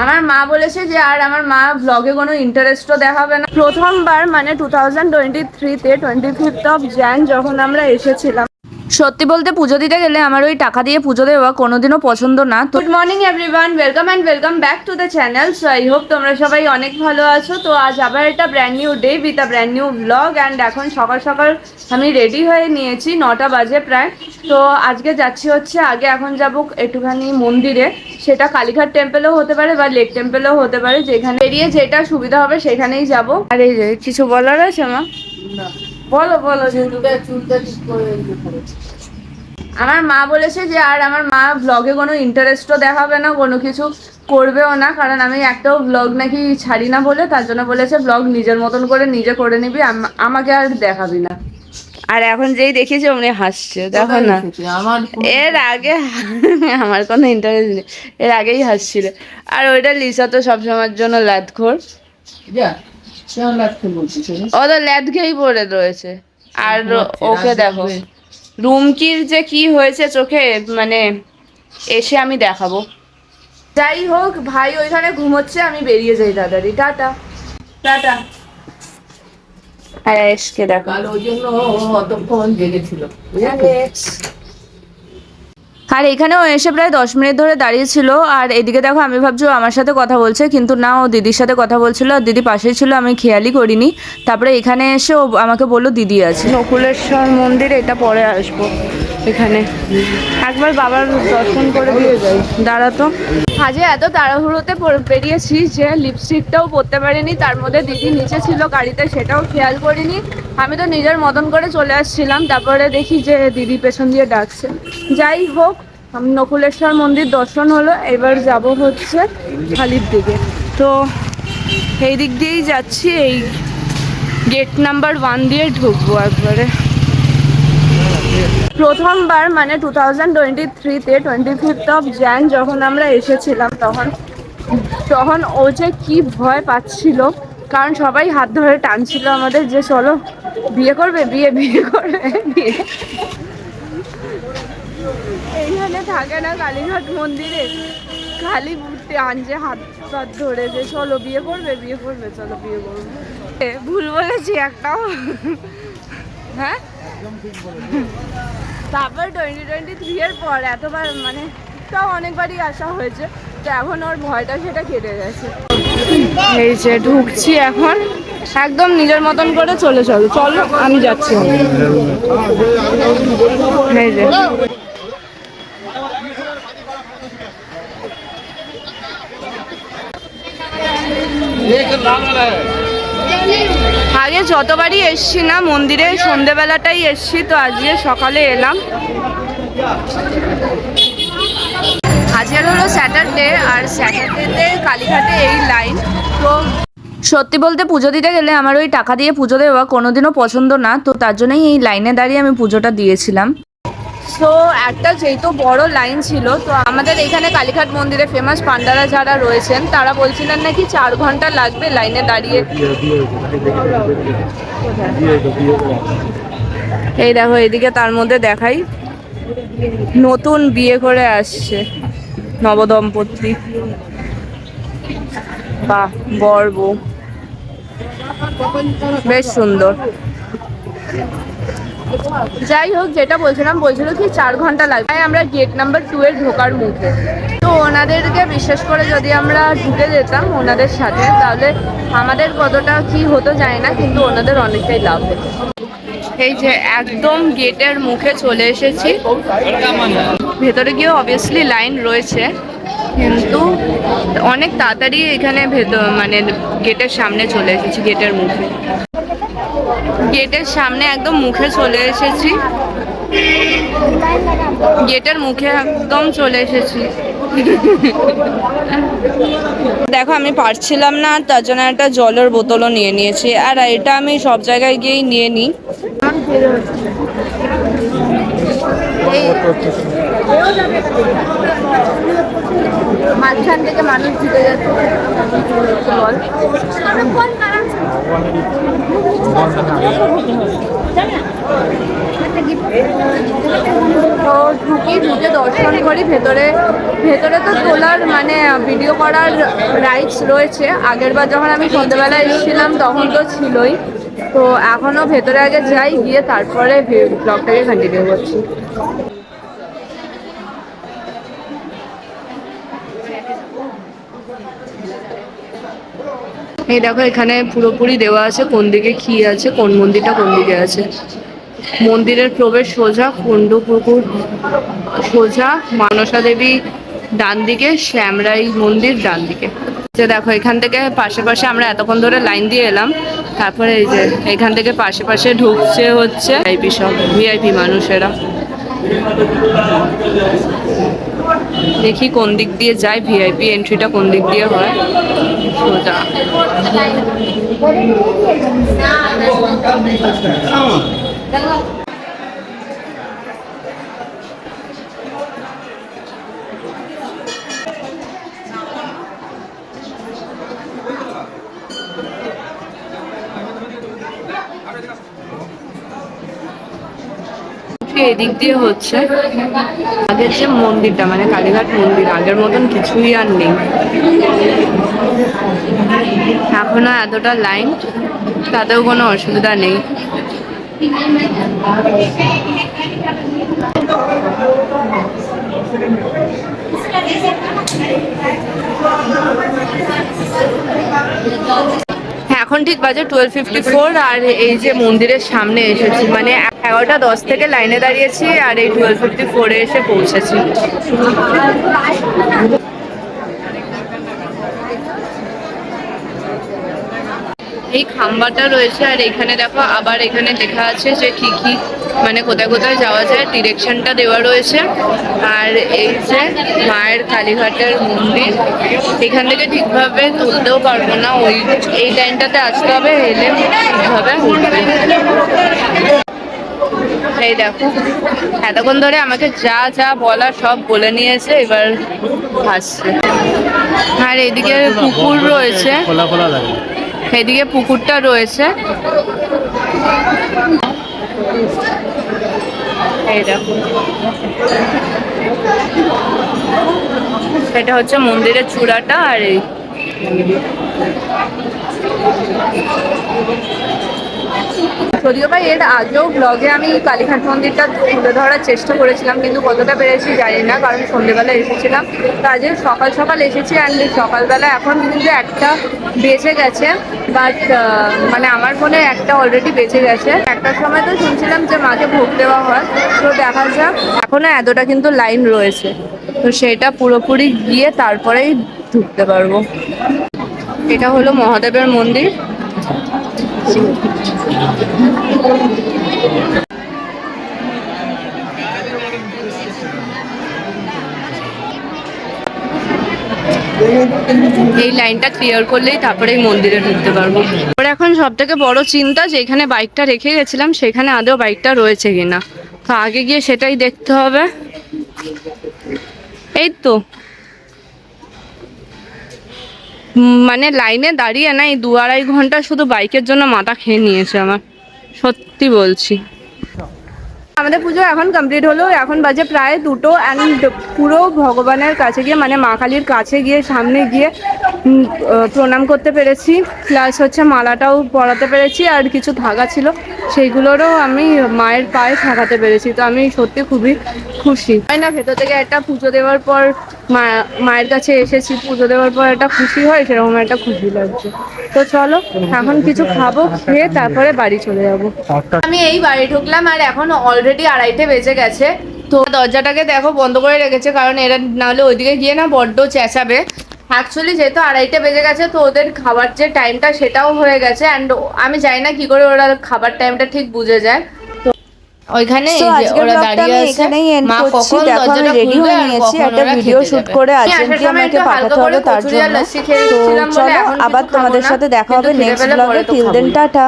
আমার মা বলেছে যে আর আমার মা ব্লগে কোনো ইন্টারেস্টও দেখাবে না। প্রথমবার মানে 2023-তে 25 যখন আমরা এসেছিলাম, সত্যি বলতে পুজো দিতে গেলে আমার ওই টাকা দিয়ে পুজো দেওয়া কোনোদিনও পছন্দ না। তো good morning everyone, welcome back to the channel. So I hope তোমরা সবাই অনেক ভালো আছো। তো আজ আবার একটা brand new day with a brand new blog. And এখন সকাল সকাল আমি রেডি হয়ে নিয়েছি, 9টা বাজে প্রায়। তো আজকে যাচ্ছি হচ্ছে, আগে এখন যাবো একটুখানি মন্দিরে, সেটা কালীঘাট টেম্পেলও হতে পারে বা লেক টেম্পেলও হতে পারে, যেখানে বেরিয়ে যেটা সুবিধা হবে সেখানেই যাবো। আর এই যে কিছু বলার আছে মা? বলো বলো। চুলটা ঠিক করে আমার মা বলেছে যে আর আমার মা ব্লগে কোনো ইন্টারেস্টও দেখাবে না, কোনো কিছু করবেও না, কারণ আমি একটাও ব্লগ নাকি ছাড়ি না বলে, তার জন্য বলেছে ব্লগ নিজের মতন করে নিজে করে নিবি, আমাকে আর দেখাবি না। আর এখন যেই দেখেছি অমনি হাসছে, দেখো না। এর আগে আমার কোনো ইন্টারেস্ট নেই, এর আগেই হাসছিল। আর ওইটা লিসা তো সবসময়ের জন্য ল্যাদখোর, ও তো ল্যাদ খেয়েই পড়ে রয়েছে। আর ওকে দেখো, রুমকির যে কি হয়েছে চোখে, মানে এসে আমি দেখাবো। যাই হোক, ভাই ওইখানে ঘুমোচ্ছে, আমি বেরিয়ে যাই তাড়াতাড়ি। Tata tata. হ্যাঁ এসকে দেখো, ওই জন্য অতক্ষণ জেগেছিল। আর এখানেও এসে প্রায় 10 মিনিট ধরে দাঁড়িয়েছিল। আর এদিকে দেখো, আমি ভাবছি আমার সাথে কথা বলছে, কিন্তু না, ও দিদির সাথে কথা বলছিল। আর দিদি পাশেই ছিল, আমি খেয়ালই করিনি। তারপরে এখানে এসে ও আমাকে বললো দিদি আছে। নকুলেশ্বর মন্দির, এটা পরে আসবো। এখানে একবার বাবার দর্শন করে দিয়ে যাই। দাঁড়াতো, আজকে এত তাড়াহুড়োতে বেরিয়েছি যে লিপস্টিকটাও পরতে পারিনি। তার মধ্যে দিদি নিচে ছিল গাড়িতে, সেটাও খেয়াল করিনি। আমি তো নিজের মতন করে চলে আসছিলাম। তারপরে দেখি যে দিদি পেছন দিয়ে ডাকছে। যাই হোক, নকুলেশ্বর মন্দির দর্শন হলো। এবার যাব হচ্ছে খালির দিকে। তো এই দিক দিয়েই যাচ্ছি, এই গেট নাম্বার 1 দিয়ে ঢুকবো একবারে। প্রথমবার মানে 2023-তে 25 যখন আমরা এসেছিলাম, তখন ও যে কি ভয় পাচ্ছিল, কারণ সবাই হাত ধরে টানছিল আমাদের যে চলো বিয়ে করবে, বিয়ে করবে বিয়ে। এইখানে থাকে না কালীঘাট মন্দিরে, খালি টানছে হাত হাত ধরে যে চলো বিয়ে করবে, চলো বিয়ে করবে। ভুল বলেছি একটাও? হ্যাঁ, তারপর 2023 পর এতবার মানে তাও অনেকবারই আসা হয়েছে, তো এখন ওর ভয়টা সেটা কেটে গেছে। এই যে ঢুকছি এখন, একদম নিজের মতন করে চলো আমি যাচ্ছি। এই যে আগে যতবারই এসছি না মন্দিরে, সন্ধেবেলাটাই এসছি, তো আজকে সকালে এলাম। আজকে হলো স্যাটারডে, আর স্যাটারডেতে কালীঘাটে এই লাইন। তো সত্যি বলতে পুজো দিতে গেলে আমার ওই টাকা দিয়ে পুজো দেওয়া কোনোদিনও পছন্দ না, তো তার জন্যই এই লাইনে দাঁড়িয়ে আমি পুজোটা দিয়েছিলাম। তো একটা যেহেতু বড় লাইন ছিল, তো আমাদের এখানে কালীঘাট মন্দিরে ফেমাস পান্ডারা যারা রয়েছেন তারা বলছিলেন নাকি 4 ঘন্টা লাগবে লাইনে দাঁড়িয়ে। এই দেখো এদিকে, তার মধ্যে দেখাই, নতুন বিয়ে করে আসছে নবদম্পতি, বাহ, বর বউ বেশ সুন্দর। যাই হোক, যেটা বলছিল কি 4 ঘন্টা লাগবে। আমরা গেট নাম্বার 2 এর ঢোকার মুখে, তো ওনাদেরকে বিশেষ করে যদি আমরা ঢুকে যেতাম ওনাদের সাথে, তাহলে আমাদের কতটা কি হতো জানি না, কিন্তু ওনাদের অনেকটাই লাভ হতো। এই যে একদম গেটের মুখে চলে এসেছি। ভেতরে গিয়েও অবভিয়াসলি লাইন রয়েছে, কিন্তু অনেক তাড়াতাড়ি এখানে মানে গেটের সামনে চলে এসেছি। গেটের সামনে একদম মুখে চলে এসেছি, গেটের মুখে একদম চলে এসেছি। দেখো আমি পারছিলাম না, তার জন্য একটা জলের বোতলও নিয়ে নিয়েছি। আর এটা আমি সব জায়গায় গিয়েই নিয়ে নিই। মাঝখান থেকে মানুষ ঢুকে যাচ্ছে। তো ঢুকে দর্শন করি ভেতরে। ভেতরে তো তোলার মানে ভিডিও করার রাইটস রয়েছে। আগেরবার যখন আমি সন্ধ্যেবেলা এসেছিলাম তখন তো ছিলই। তো এখনও ভেতরে আগে যাই, গিয়ে তারপরে ব্লগটাকে কন্টিনিউ করছি। এই দেখো এখানে পুরোপুরি দেওয়া আছে কোন দিকে কি আছে, কোন মন্দিরটা কোন দিকে আছে। মন্দিরের প্রবেশ সোজা, কুণ্ডপুকুর সোজা, মানসা দেবী ডান দিকে, শ্যামরাই মন্দির ডান দিকে। যে দেখো এখান থেকে পাশে পাশে আমরা এতক্ষণ ধরে লাইন দিয়ে এলাম, তারপরে এই যে এখান থেকে পাশে পাশে ঢুকছে হচ্ছে ভিআইপি, সব ভিআইপি মানুষেরা। দেখি কোন দিক দিয়ে যায়, ভিআইপি এন্ট্রিটা কোন দিক দিয়ে হয়। সোজা এদিক দিয়ে হচ্ছে। আগের যে মন্দিরটা মানে কালীঘাট মন্দির, আগের মতন কিছুই আর নেই। এখনো এতটা লাইন, তাতেও কোনো অসুবিধা নেই। এখন ঠিক বাজে 12:54 আর এই যে মন্দিরের সামনে এসেছি, মানে 11:10 থেকে লাইনে দাঁড়িয়েছি আর এই 12:54 এসে পৌঁছেছি। এই খাম্বাটা রয়েছে আর এখানে দেখো আবার এখানে লেখা আছে যে কি কি মানে কোথায় কোথায় যাওয়া যায়, ডিরেকশনটা দেওয়া রয়েছে। আর এই যে মায়ের কালীঘাটের মন্দির, এখান থেকে ঠিকভাবে তুলতেও পারবো না, এই লাইনটাতে আসতে হবে, এলে ঠিকভাবে উঠবে। এই দেখো এতক্ষণ ধরে আমাকে যা যা বলার সব বলে নিয়েছে, এবার আসছে। আর এদিকে পুকুর রয়েছে, এদিকে পুকুরটা রয়েছে। এই দেখো এটা হচ্ছে মন্দিরের চূড়াটা। আর এই যদিও বা এর আগেও ব্লগে আমি কালীঘাট মন্দিরটা তুলে ধরার চেষ্টা করেছিলাম, কিন্তু কতটা পেরেছি জানি না, কারণ সন্ধ্যেবেলা এসেছিলাম। তো আজকে সকাল সকাল এসেছি অ্যান্ড সকালবেলা এখন কিন্তু 1টা বেজে গেছে, বাট মানে আমার ফোনে 1টা অলরেডি বেজে গেছে। 1টার সময় তো শুনছিলাম যে মাকে ভোগ দেওয়া হয়, তো দেখা যাক। এখনও এতটা কিন্তু লাইন রয়েছে, তো সেটা পুরোপুরি গিয়ে তারপরেই ঢুকতে পারবো। এটা হলো মহাদেবের মন্দির। এই লাইনটা ক্লিয়ার করলেই তারপরে এই মন্দিরে ঢুকতে পারবো। ওর এখন সব থেকে বড় চিন্তা যে এখানে বাইকটা রেখে গেছিলাম সেখানে আদৌ বাইকটা রয়েছে কিনা, তো আগে গিয়ে সেটাই দেখতে হবে। এই তো মানে লাইনে দাঁড়িয়ে না এই 2-2.5 ঘন্টা শুধু বাইকের জন্য মাথা খেয়ে নিয়েছে আমার, সত্যি বলছি। আমাদের পুজো এখন কমপ্লিট হলো, এখন বাজে প্রায় 2টো অ্যান্ড পুরো ভগবানের কাছে গিয়ে মানে মা কালীর কাছে গিয়ে সামনে গিয়ে প্রণাম করতে পেরেছি, প্লাস হচ্ছে মালাটাও পরাতে পেরেছি, আর কিছু ধাগা ছিল সেইগুলোরও আমি মায়ের পায়ে ঠাকাতে পেরেছি। তো আমি সত্যি খুবই খুশি। তাই না, ভেতর থেকে একটা পুজো দেওয়ার পর মায়ের কাছে এসেছি, পুজো দেওয়ার পর একটা খুশি হয়, সেরকম একটা খুশি লাগছে। তো চলো এখন কিছু খাবো, খেয়ে তারপরে বাড়ি চলে যাবো। আমি এই বাড়ি ঢুকলাম আর এখন অলরেডি 2:30 বেজে গেছে। তো দরজাটাকে দেখো বন্ধ করে রেখেছে, কারণ এরা নাহলে ওইদিকে গিয়ে না বড্ড চেঁচাবে। অ্যাকচুয়ালি যেহেতু 2:30 বেজে গেছে, তো ওদের খাবার যে টাইমটা সেটাও হয়ে গেছে। অ্যান্ড আমি জানি না কি করে ওরা খাবার টাইমটা ঠিক বুঝে যায়। তো ওইখানে ওরা দাঁড়িয়ে আছে, মা কখন দরজাটা খুলবে আর কখন ওরা ভিডিও শুট করে আজকে আমাকে পাঠাতে হবে, তার জন্য। তো চলো আবার তোমাদের সাথে দেখা হবে নেক্সট ব্লগে। Till then tata.